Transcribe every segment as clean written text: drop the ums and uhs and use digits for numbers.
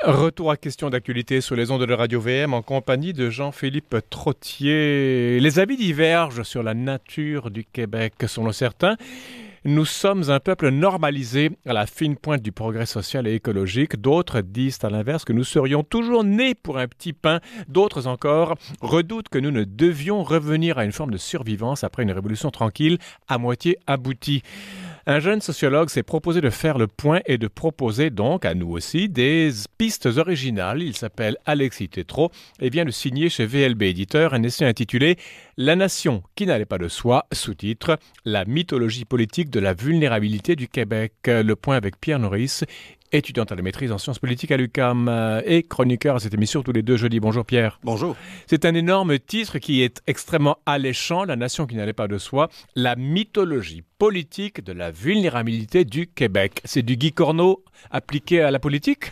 Retour à question d'actualité sur les ondes de Radio VM en compagnie de Jean-Philippe Trottier. Les avis divergent sur la nature du Québec. Selon certains, nous sommes un peuple normalisé à la fine pointe du progrès social et écologique. D'autres disent à l'inverse que nous serions toujours nés pour un petit pain. D'autres encore redoutent que nous ne devions revenir à une forme de survivance après une révolution tranquille à moitié aboutie. Un jeune sociologue s'est proposé de faire le point et de proposer donc à nous aussi des pistes originales. Il s'appelle Alexis Tétrault et vient de signer chez VLB Éditeur un essai intitulé « La nation qui n'allait pas de soi », sous-titre « La mythologie politique de la vulnérabilité du Québec ». Le point avec Pierre Norris, étudiante à la maîtrise en sciences politiques à l'UQAM et chroniqueur à cette émission tous les deux jeudis. Bonjour Pierre. Bonjour. C'est un énorme titre qui est extrêmement alléchant, La nation qui n'allait pas de soi, la mythologie politique de la vulnérabilité du Québec. C'est du Guy Corneau appliqué à la politique?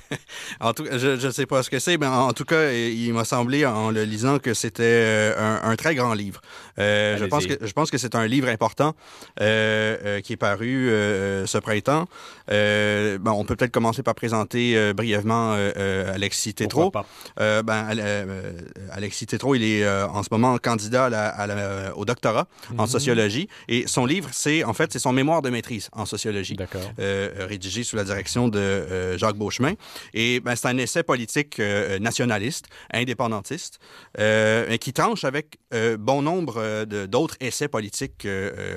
En tout cas, je ne sais pas ce que c'est, mais en tout cas, il m'a semblé en le lisant que c'était un très grand livre. Je pense que c'est un livre important qui est paru ce printemps. On peut peut-être commencer par présenter brièvement Alexis Tétrault. Alexis Tétrault, il est en ce moment candidat au doctorat en sociologie. Et son livre, c'est son mémoire de maîtrise en sociologie, rédigé sous la direction de Jacques Beauchemin. Et c'est un essai politique nationaliste, indépendantiste, qui tranche avec bon nombre d'autres essais politiques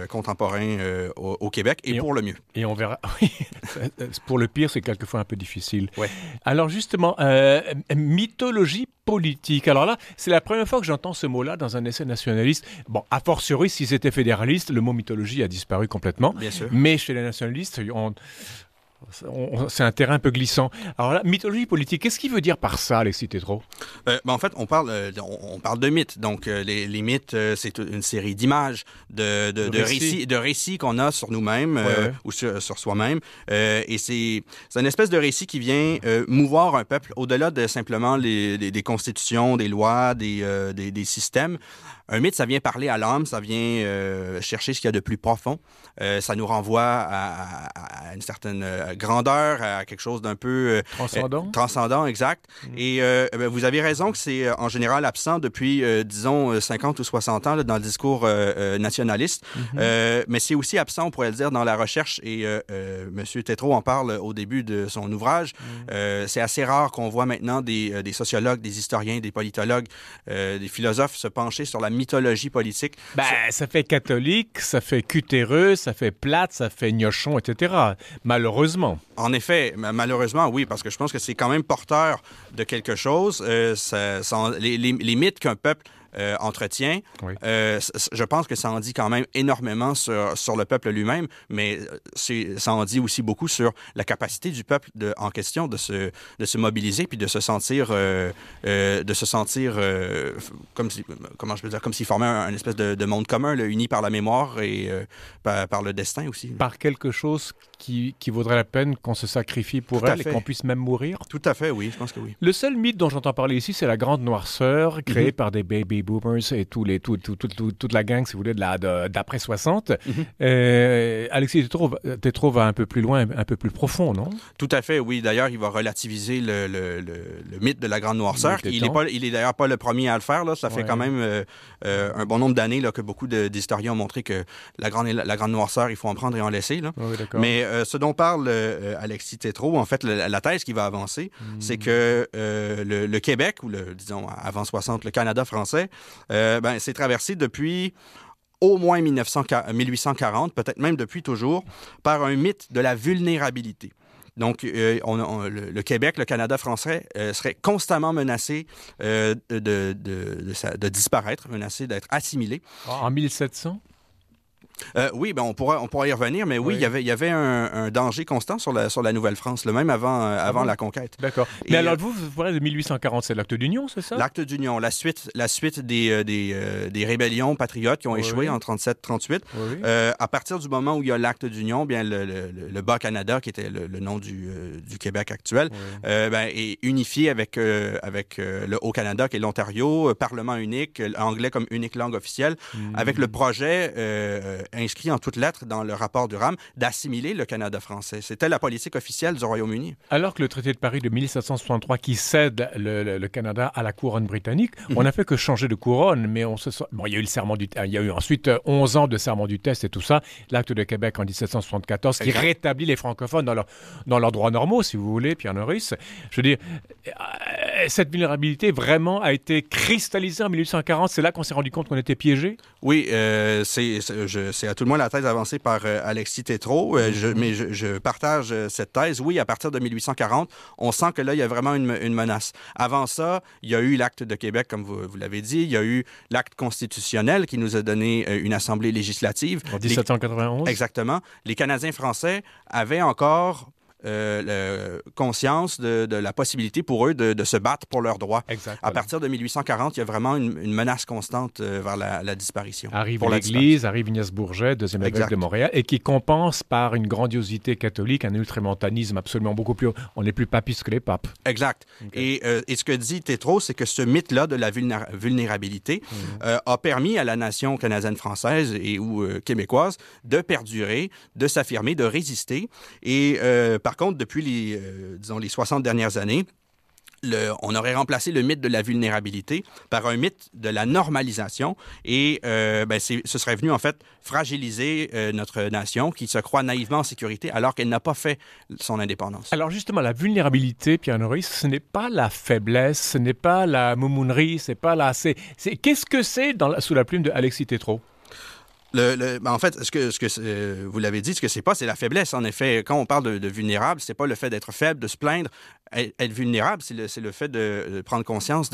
contemporains au Québec, et pour le mieux. Et on verra. Oui, pour le pire, c'est quelquefois un peu difficile. Ouais. Alors justement, mythologie politique. Alors là, c'est la première fois que j'entends ce mot-là dans un essai nationaliste. Bon, a fortiori, si c'était fédéraliste, le mot mythologie a disparu complètement. Bien sûr. Mais chez les nationalistes, c'est un terrain un peu glissant. Alors là, mythologie politique, qu'est-ce qu'il veut dire par ça, Alexis Tétrault? En fait, on parle de mythes. Donc, les mythes, c'est une série d'images, de récits qu'on a sur nous-mêmes ou sur soi-même. Et c'est une espèce de récit qui vient mouvoir un peuple au-delà de simplement des constitutions, des lois, des systèmes. Un mythe, ça vient parler à l'âme, ça vient chercher ce qu'il y a de plus profond. Ça nous renvoie à une certaine grandeur, à quelque chose d'un peu... transcendant, exact. Et vous avez raison que c'est en général absent depuis, disons, 50 ou 60 ans là, dans le discours nationaliste. Mais c'est aussi absent, on pourrait le dire, dans la recherche. Et M. Tétrault en parle au début de son ouvrage. C'est assez rare qu'on voit maintenant des sociologues, des historiens, des politologues, des philosophes se pencher sur la mythologie politique. Ça fait catholique, ça fait cutéreux, ça fait plate, ça fait gnochon, etc. Malheureusement. En effet, malheureusement, oui, parce que je pense que c'est quand même porteur de quelque chose. Les mythes qu'un peuple entretient, je pense que ça en dit quand même énormément sur le peuple lui-même, mais ça en dit aussi beaucoup sur la capacité du peuple en question de se mobiliser puis de se sentir comme s'il formait un espèce de monde commun, là, uni par la mémoire et par le destin aussi. Par quelque chose qui vaudrait la peine qu'on se sacrifie pour elle et qu'on puisse même mourir? Tout à fait, oui, je pense que oui. Le seul mythe dont j'entends parler ici, c'est la grande noirceur créée par des baby boomers et toute la gang, si vous voulez, d'après 60. Alexis Tétrault va un peu plus loin, un peu plus profond, non? Tout à fait, oui. D'ailleurs, il va relativiser le mythe de la grande noirceur. Il est d'ailleurs pas le premier à le faire. Là. Ça fait quand même un bon nombre d'années là, que beaucoup d'historiens ont montré que la grande noirceur, il faut en prendre et en laisser. Là. Oui, mais ce dont parle Alexis Tétrault, en fait, la thèse qu'il va avancer, c'est que le Québec, ou disons, avant 60, le Canada français, c'est traversé depuis au moins 1840, peut-être même depuis toujours, par un mythe de la vulnérabilité. Donc, le Québec, le Canada français serait constamment menacé de disparaître, menacé d'être assimilé. En 1700? Oui, on pourra y revenir, mais oui, il y avait un danger constant sur la Nouvelle-France, même avant la conquête. D'accord. Mais alors, vous parlez de 1840, c'est l'acte d'union, c'est ça? L'acte d'union, la suite des rébellions patriotes qui ont échoué en 37-38. À partir du moment où il y a l'acte d'union, bien le Bas-Canada, qui était le nom du Québec actuel, est unifié avec le Haut-Canada, qui est l'Ontario, Parlement unique, anglais comme unique langue officielle, avec le projet inscrit en toutes lettres dans le rapport Durham d'assimiler le Canada français. C'était la politique officielle du Royaume-Uni. Alors que le traité de Paris de 1763 qui cède le Canada à la couronne britannique, on n'a fait que changer de couronne, mais il y a eu le serment il y a eu ensuite 11 ans de serment du test et tout ça, l'acte de Québec en 1774 qui rétablit les francophones dans leurs droits normaux, si vous voulez, Pierre Norris. Je veux dire, cette vulnérabilité vraiment a été cristallisée en 1840. C'est là qu'on s'est rendu compte qu'on était piégé? Oui, c'est à tout le moins la thèse avancée par Alexis Tétrault, mais je partage cette thèse. Oui, à partir de 1840, on sent que là, il y a vraiment une menace. Avant ça, il y a eu l'acte de Québec, comme vous l'avez dit. Il y a eu l'acte constitutionnel qui nous a donné une assemblée législative. En 1791? Exactement. Les Canadiens français avaient encore conscience de la possibilité pour eux de se battre pour leurs droits. Exactement. À partir de 1840, il y a vraiment une menace constante vers la disparition. Arrive l'Église, arrive Ignace Bourget, deuxième évêque de Montréal, et qui compense par une grandiosité catholique, un ultramontanisme absolument beaucoup plus... On est plus papiste que les papes. Exact. Okay. Et ce que dit Tétrault, c'est que ce mythe-là de la vulnérabilité a permis à la nation canadienne-française ou québécoise de perdurer, de s'affirmer, de résister. Et par contre, depuis les 60 dernières années, on aurait remplacé le mythe de la vulnérabilité par un mythe de la normalisation et ce serait venu en fait fragiliser notre nation qui se croit naïvement en sécurité alors qu'elle n'a pas fait son indépendance. Alors justement, la vulnérabilité, Pierre Norris, ce n'est pas la faiblesse, ce n'est pas la moumounerie, c'est pas la... Qu'est-ce que c'est sous la plume de Alexis Tétrault? En fait, ce que vous l'avez dit, ce que c'est pas, c'est la faiblesse. En effet, quand on parle de vulnérable, c'est pas le fait d'être faible, de se plaindre. Être vulnérable, c'est le fait de prendre conscience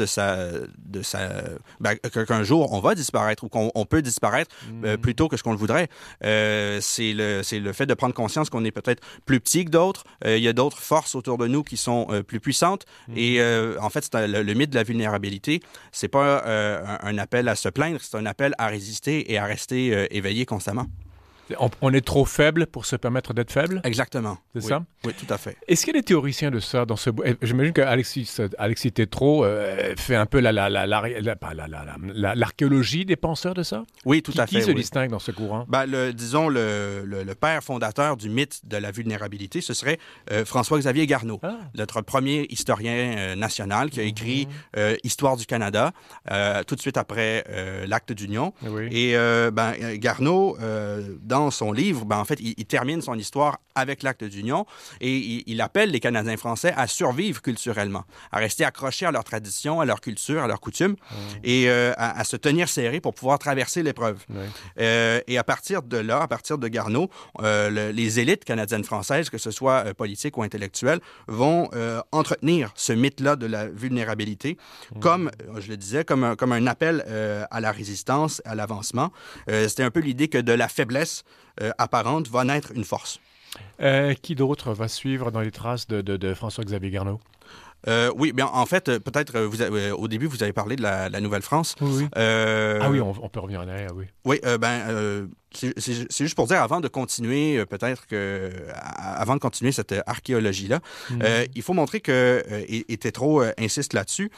qu'un jour on va disparaître ou qu'on peut disparaître plus tôt que ce qu'on le voudrait. C'est le fait de prendre conscience qu'on est peut-être plus petit que d'autres. Il y a d'autres forces autour de nous qui sont plus puissantes. Et en fait, le mythe de la vulnérabilité, c'est pas un appel à se plaindre, c'est un appel à résister et à rester éveillé constamment. On est trop faible pour se permettre d'être faible? Exactement. C'est ça? Oui, tout à fait. Est-ce qu'il y a des théoriciens de ça dans ce... J'imagine qu'Alexis Tétrault fait un peu l'archéologie des penseurs de ça? Oui, tout à fait. Qui se distingue dans ce courant? Disons, le père fondateur du mythe de la vulnérabilité, ce serait François-Xavier Garneau, notre premier historien national qui a écrit Histoire du Canada, tout de suite après l'acte d'union. Oui. Et Garneau, dans son livre, en fait, il termine son histoire avec l'acte d'union et il appelle les Canadiens français à survivre culturellement, à rester accrochés à leur tradition, à leur culture, à leurs coutumes et à se tenir serrés pour pouvoir traverser l'épreuve. Et à partir de là, à partir de Garneau, les élites canadiennes-françaises, que ce soit politiques ou intellectuelles, vont entretenir ce mythe-là de la vulnérabilité comme, je le disais, comme un appel à la résistance, à l'avancement. C'était un peu l'idée que de la faiblesse apparente va naître une force. Qui d'autre va suivre dans les traces de François-Xavier Garneau? Oui, bien en fait, peut-être au début, vous avez parlé de la Nouvelle-France. Oui. Oui, on peut revenir en arrière, oui. Oui, c'est juste pour dire, avant de continuer cette archéologie-là, il faut montrer que, et Tétrault insiste là-dessus,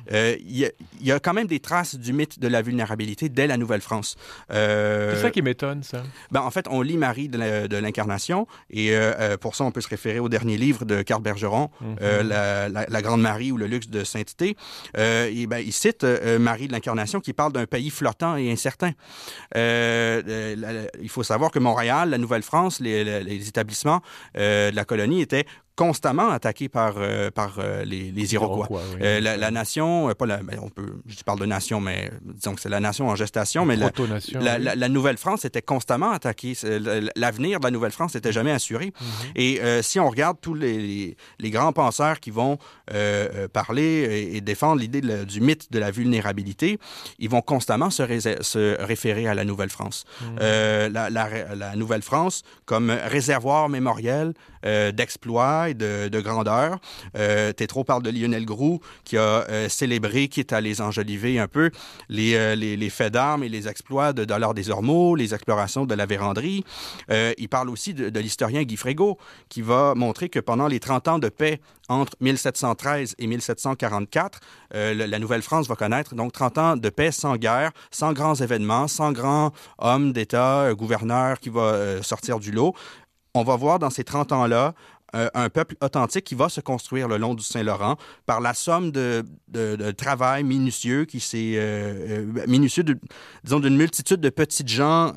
il y a quand même des traces du mythe de la vulnérabilité dès la Nouvelle-France. C'est ça qui m'étonne, ça. En fait, on lit Marie de l'Incarnation, et pour ça, on peut se référer au dernier livre de Carl Bergeron, la Grande Marie ou le luxe de sainteté. Il cite Marie de l'Incarnation qui parle d'un pays flottant et incertain. Il faut savoir que Montréal, la Nouvelle-France, les établissements de la colonie étaient constamment attaqués par les Iroquois. La nation, je parle de nation, mais disons que c'est la nation en gestation, mais la Nouvelle-France était constamment attaquée. L'avenir de la Nouvelle-France n'était jamais assuré. Et si on regarde tous les grands penseurs qui vont parler et défendre l'idée du mythe de la vulnérabilité, ils vont constamment se référer à la Nouvelle-France. La Nouvelle-France comme réservoir mémoriel d'exploits et de grandeur. Tétreault parle de Lionel Groulx, qui a célébré, quitte à les enjoliver un peu, les faits d'armes et les exploits de Dollard des Ormeaux, les explorations de la Vérandrie. Il parle aussi de l'historien Guy Frégault, qui va montrer que pendant les 30 ans de paix entre 1713 et 1744, la Nouvelle-France va connaître donc 30 ans de paix sans guerre, sans grands événements, sans grands hommes d'État, gouverneurs qui va sortir du lot. On va voir dans ces 30 ans-là un peuple authentique qui va se construire le long du Saint-Laurent par la somme de travail minutieux qui s'est minutieux, disons, d'une multitude de petites gens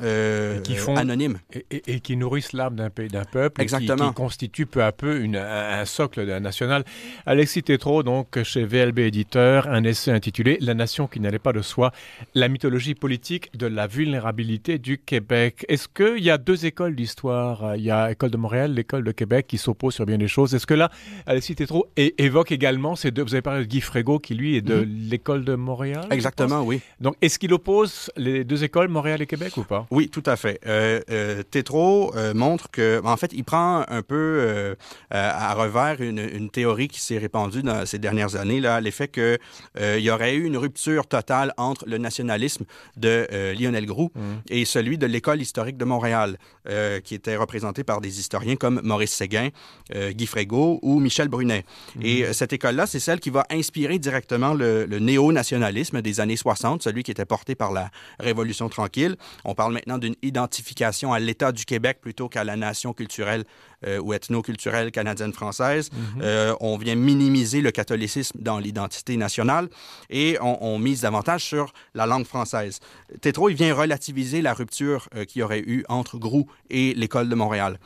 qui font, anonymes. Et qui nourrissent l'âme d'un peuple. Exactement. Qui constituent peu à peu un socle national. Alexis Tétreault, donc, chez VLB Éditeur, un essai intitulé « La nation qui n'allait pas de soi, la mythologie politique de la vulnérabilité du Québec ». Est-ce qu'il y a deux écoles d'histoire? Il y a l'École de Montréal, l'École de Québec, qui s'opposent sur bien des choses. Est-ce que là, Alexis Tétreault évoque également ces deux... Vous avez parlé de Guy Frégault, qui lui est de l'École de Montréal? Exactement, oui. Donc, est-ce qu'il oppose les deux écoles, Montréal et Québec, ou pas? Oui, tout à fait. Tétreault montre que, en fait, il prend un peu à revers une théorie qui s'est répandue dans ces dernières années, là, l'effet qu'il y aurait eu une rupture totale entre le nationalisme de Lionel Groulx et celui de l'École historique de Montréal, qui était représenté par des historiens comme Maurice Séguin, Guy Frégault ou Michel Brunet. Et cette école-là, c'est celle qui va inspirer directement le néo-nationalisme des années 60, celui qui était porté par la Révolution tranquille. On parle maintenant d'une identification à l'État du Québec plutôt qu'à la nation culturelle ou ethno-culturelle canadienne-française. On vient minimiser le catholicisme dans l'identité nationale et on mise davantage sur la langue française. Tétreault, il vient relativiser la rupture qu'il y aurait eu entre Groulx et l'École de Montréal.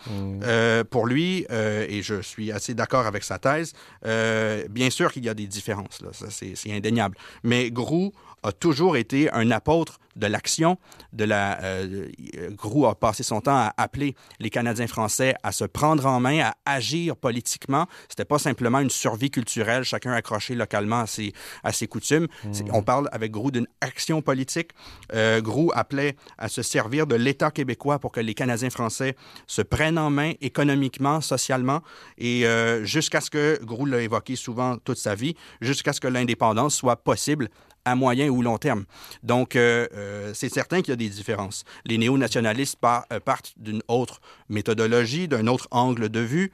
Pour lui, et je suis assez d'accord avec sa thèse, bien sûr qu'il y a des différences, là, ça, c'est indéniable. Mais Groulx a toujours été un apôtre de l'action. Groulx a passé son temps à appeler les Canadiens français à se prendre en main, à agir politiquement. C'était pas simplement une survie culturelle, chacun accroché localement à ses coutumes. On parle avec Groulx d'une action politique. Groulx appelait à se servir de l'État québécois pour que les Canadiens français se prennent en main économiquement, socialement, et jusqu'à ce que, Groulx l'a évoqué souvent toute sa vie, jusqu'à ce que l'indépendance soit possible à moyen ou long terme. Donc, c'est certain qu'il y a des différences. Les néo-nationalistes partent d'une autre méthodologie, d'un autre angle de vue,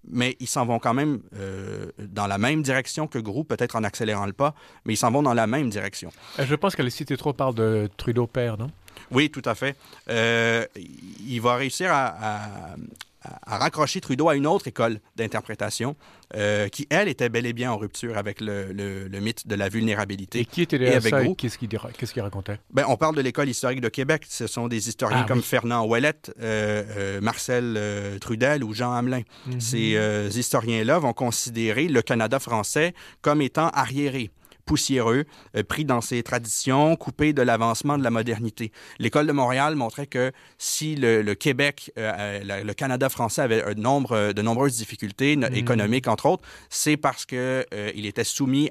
mais ils s'en vont quand même dans la même direction que Groulx, peut-être en accélérant le pas, mais ils s'en vont dans la même direction. Je pense qu'Alexis Tétreault parle de Trudeau père, non? Oui, tout à fait. Il va réussir à raccrocher Trudeau à une autre école d'interprétation qui, elle, était bel et bien en rupture avec le mythe de la vulnérabilité. Et qui était derrière ça et qu'est-ce qu'il racontait? Ben, on parle de l'École historique de Québec. Ce sont des historiens comme Fernand Ouellette, Marcel Trudel ou Jean Hamelin. Ces historiens-là vont considérer le Canada français comme étant arriéré, poussiéreux, pris dans ses traditions, coupé de l'avancement de la modernité. L'École de Montréal montrait que si le Québec, le Canada français avait de nombreuses difficultés économiques, entre autres, c'est parce qu'il était soumis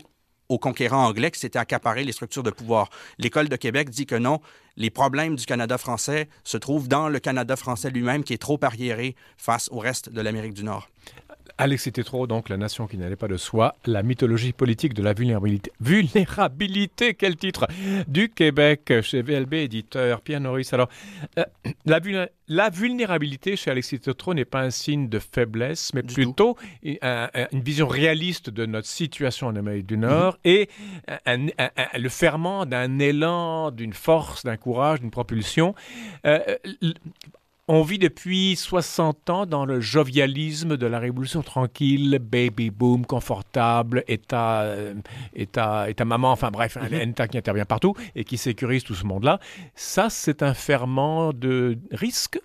aux conquérants anglais qui s'étaient accaparés les structures de pouvoir. L'École de Québec dit que non, les problèmes du Canada français se trouvent dans le Canada français lui-même qui est trop arriéré face au reste de l'Amérique du Nord. Alexis Tétreault, donc, La nation qui n'allait pas de soi, la mythologie politique de la vulnérabilité. Vulnérabilité, quel titre! Du Québec, chez VLB Éditeur. Pierre Norris, alors, la vulnérabilité chez Alexis Tétreault n'est pas un signe de faiblesse, mais plutôt une vision réaliste de notre situation en Amérique du Nord et le ferment d'un élan, d'une force, d'un courage, d'une propulsion. On vit depuis 60 ans dans le jovialisme de la Révolution tranquille, baby boom, confortable, État maman, enfin bref, un État qui intervient partout et qui sécurise tout ce monde-là. Ça, c'est un ferment de risque?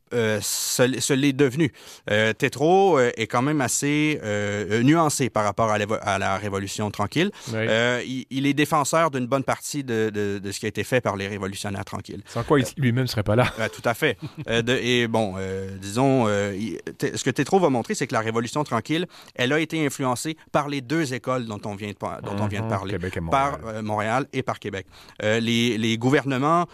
Ce l'est devenu. Tétreault est quand même assez nuancé par rapport à la Révolution tranquille. Oui. Il est défenseur d'une bonne partie de ce qui a été fait par les révolutionnaires tranquilles. Sans quoi lui-même ne serait pas là. Tout à fait. Disons, ce que Tétreault va montrer, c'est que la Révolution tranquille, elle a été influencée par les deux écoles dont on vient de parler, Québec et Montréal. Par Montréal et par Québec. Les gouvernements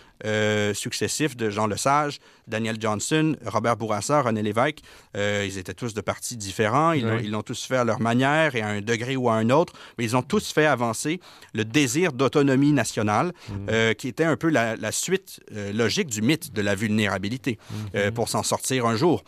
successifs de Jean Lesage, Daniel Johnson, une, Robert Bourassa, René Lévesque, ils étaient tous de partis différents, ils l'ont tous fait à leur manière et à un degré ou à un autre, mais ils ont tous fait avancer le désir d'autonomie nationale, qui était un peu la suite logique du mythe de la vulnérabilité, pour s'en sortir un jour.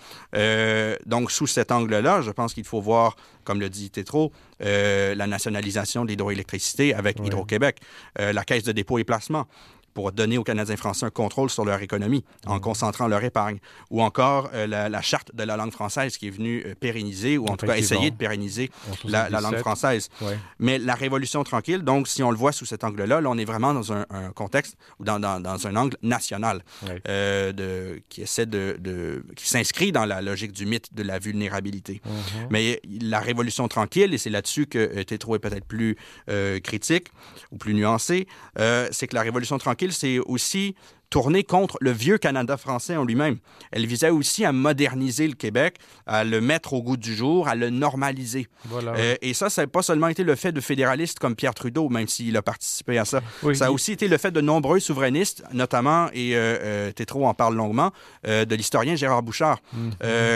Donc, sous cet angle-là, je pense qu'il faut voir, comme le dit Tétrault, la nationalisation de l'hydroélectricité avec Hydro-Québec, la Caisse de dépôt et placement, pour donner aux Canadiens français un contrôle sur leur économie en concentrant leur épargne. Ou encore la charte de la langue française qui est venue pérenniser, ou en tout cas essayer de pérenniser la langue française. Ouais. Mais la Révolution tranquille, donc si on le voit sous cet angle-là, là, on est vraiment dans un contexte, dans un angle national, qui essaie qui s'inscrit dans la logique du mythe de la vulnérabilité. Mais la Révolution tranquille, et c'est là-dessus que Tétrault est peut-être plus critique ou plus nuancé, c'est que la Révolution tranquille, c'est aussi tournée contre le vieux Canada français en lui-même. Elle visait aussi à moderniser le Québec, à le mettre au goût du jour, à le normaliser. Voilà. Et ça n'a pas seulement été le fait de fédéralistes comme Pierre Trudeau, même s'il a participé à ça. Oui, ça a aussi été le fait de nombreux souverainistes, notamment, et Tétrault en parle longuement, de l'historien Gérard Bouchard,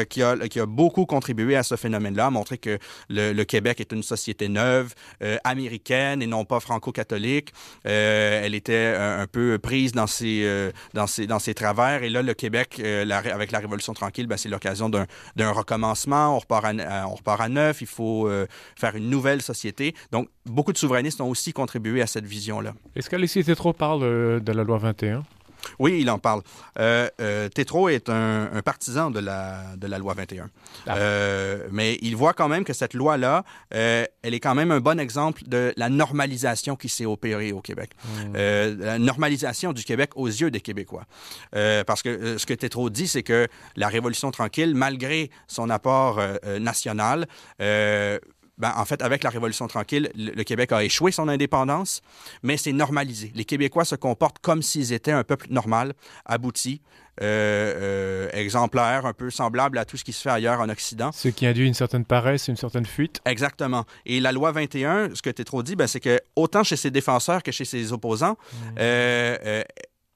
qui a beaucoup contribué à ce phénomène-là, à montrer que le Québec est une société neuve, américaine et non pas franco-catholique. Elle était un peu prise dans ses travers. Et là, le Québec, avec la Révolution tranquille, c'est l'occasion d'un recommencement. On repart à neuf. Il faut faire une nouvelle société. Donc, beaucoup de souverainistes ont aussi contribué à cette vision-là. Est-ce qu'Alexis Tétrault parle de la loi 21? Oui, il en parle. Tétrault est un partisan de la loi 21. Mais il voit quand même que cette loi-là, elle est quand même un bon exemple de la normalisation qui s'est opérée au Québec. La normalisation du Québec aux yeux des Québécois. Parce que ce que Tétrault dit, c'est que la Révolution tranquille, malgré son apport national, en fait, avec la Révolution tranquille, le Québec a échoué son indépendance, mais c'est normalisé. Les Québécois se comportent comme s'ils étaient un peuple normal, abouti, exemplaire, un peu semblable à tout ce qui se fait ailleurs en Occident. Ce qui induit une certaine paresse, une certaine fuite. Exactement. Et la loi 21, ce que Tétrault dit, c'est que autant chez ses défenseurs que chez ses opposants,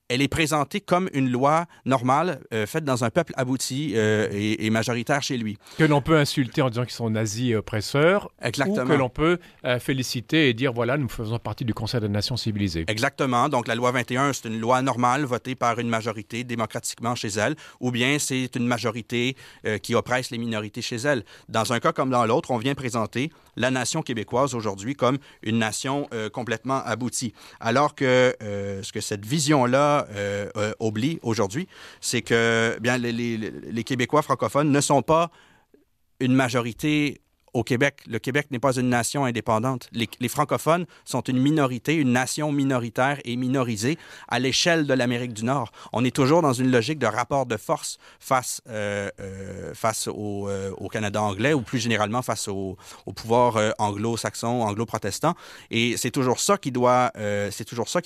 elle est présentée comme une loi normale, faite dans un peuple abouti et majoritaire chez lui. Que l'on peut insulter en disant qu'ils sont nazis et oppresseurs. Exactement. Ou que l'on peut féliciter et dire, voilà, nous faisons partie du Conseil des Nations civilisées. Exactement. Donc, la loi 21, c'est une loi normale votée par une majorité démocratiquement chez elle, ou bien c'est une majorité qui oppresse les minorités chez elle. Dans un cas comme dans l'autre, on vient présenter la nation québécoise aujourd'hui comme une nation complètement aboutie. Alors que ce que cette vision-là oublie aujourd'hui, c'est que les Québécois francophones ne sont pas une majorité au Québec. Le Québec n'est pas une nation indépendante. Les francophones sont une minorité, une nation minoritaire et minorisée à l'échelle de l'Amérique du Nord. On est toujours dans une logique de rapport de force face au Canada anglais ou plus généralement face au pouvoir anglo-saxon, anglo-protestant. Et c'est toujours ça qui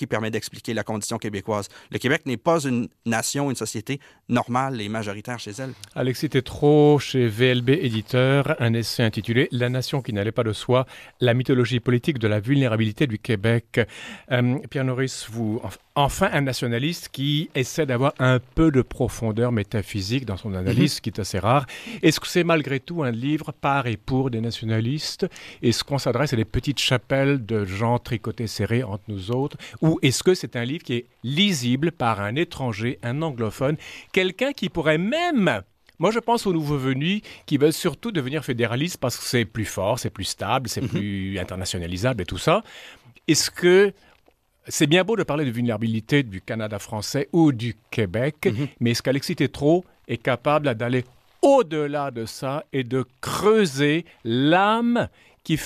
permet d'expliquer la condition québécoise. Le Québec n'est pas une nation, une société normale et majoritaire chez elle. Alexis Tétrault, chez VLB Éditeur, un essai intitulé « La nation qui n'allait pas de soi, la mythologie politique de la vulnérabilité du Québec ». Pierre Norris, vous, enfin un nationaliste qui essaie d'avoir un peu de profondeur métaphysique dans son analyse, ce qui est assez rare. Est-ce que c'est malgré tout un livre par et pour des nationalistes? Est-ce qu'on s'adresse à des petites chapelles de gens tricotés serrés entre nous autres? Ou est-ce que c'est un livre qui est lisible par un étranger, un anglophone, quelqu'un qui pourrait même... Moi, je pense aux nouveaux venus qui veulent surtout devenir fédéralistes parce que c'est plus fort, c'est plus stable, c'est plus internationalisable et tout ça. Est-ce que c'est bien beau de parler de vulnérabilité du Canada français ou du Québec, mais est-ce qu'Alexis Tétrault est capable d'aller au-delà de ça et de creuser l'âme qui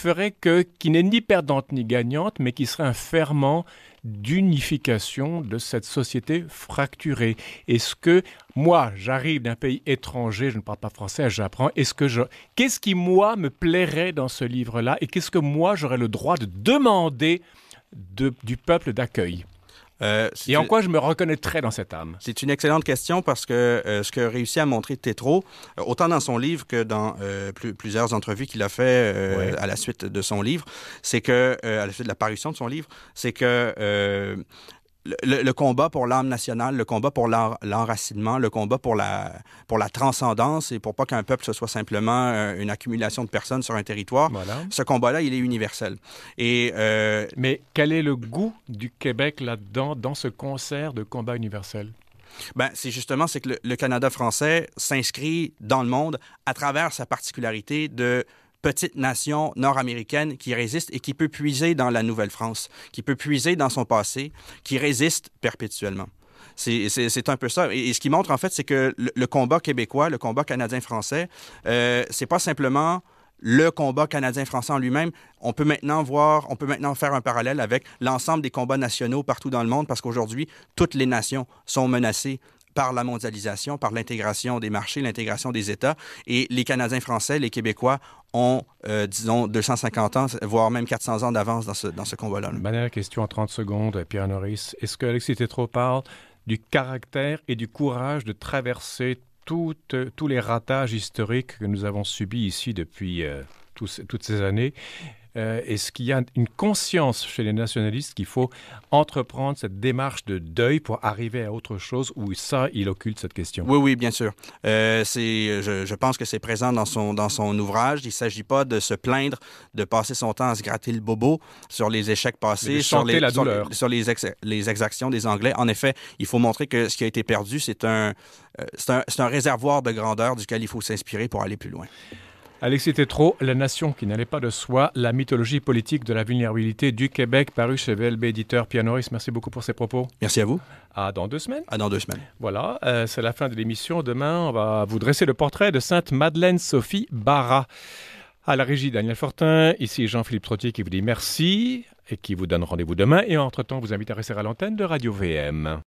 n'est ni perdante ni gagnante, mais qui serait un ferment d'unification de cette société fracturée? Est-ce que moi, j'arrive d'un pays étranger, je ne parle pas français, j'apprends, qu'est-ce qui, moi, me plairait dans ce livre-là et qu'est-ce que moi, j'aurais le droit de demander du peuple d'accueil? Et en quoi je me reconnaîtrais dans cette âme? C'est une excellente question parce que ce que réussit à montrer Tétrault, autant dans son livre que dans plusieurs entrevues qu'il a fait à la suite de son livre, c'est que, à la suite de la parution de son livre, c'est que le combat pour l'âme nationale, le combat pour l'enracinement, le combat pour la transcendance et pour pas qu'un peuple ce soit simplement une accumulation de personnes sur un territoire. Voilà. Ce combat-là, il est universel. Mais quel est le goût du Québec là-dedans, dans ce concert de combat universel? C'est que le Canada français s'inscrit dans le monde à travers sa particularité de petite nation nord-américaine qui résiste et qui peut puiser dans la Nouvelle-France, qui peut puiser dans son passé, qui résiste perpétuellement. C'est un peu ça. Et ce qui montre, en fait, c'est que le combat québécois, le combat canadien-français, c'est pas simplement le combat canadien-français en lui-même. On peut maintenant faire un parallèle avec l'ensemble des combats nationaux partout dans le monde, parce qu'aujourd'hui, toutes les nations sont menacées par la mondialisation, par l'intégration des marchés, l'intégration des États. Et les Canadiens français, les Québécois ont, disons, 250 ans, voire même 400 ans d'avance dans ce combat-là. Dernière question en 30 secondes, Pierre Norris. Est-ce que Alexis Tétrault parle du caractère et du courage de traverser tous les ratages historiques que nous avons subis ici depuis toutes ces années? Est-ce qu'il y a une conscience chez les nationalistes qu'il faut entreprendre cette démarche de deuil pour arriver à autre chose, ou ça, il occulte cette question? Oui, bien sûr. Je pense que c'est présent dans son ouvrage. Il ne s'agit pas de se plaindre, de passer son temps à se gratter le bobo sur les échecs passés, sur les exactions des Anglais. En effet, il faut montrer que ce qui a été perdu, c'est un réservoir de grandeur duquel il faut s'inspirer pour aller plus loin. Alexis Tétrault, La nation qui n'allait pas de soi, la mythologie politique de la vulnérabilité du Québec, paru chez VLB Éditeur. Pierre Norris, merci beaucoup pour ces propos. Merci à vous. À dans 2 semaines. À dans 2 semaines. Voilà, c'est la fin de l'émission. Demain, on va vous dresser le portrait de Sainte Madeleine-Sophie Bara. À la régie, Daniel Fortin. Ici Jean-Philippe Trottier qui vous dit merci et qui vous donne rendez-vous demain. Et entre-temps, vous invite à rester à l'antenne de Radio VM.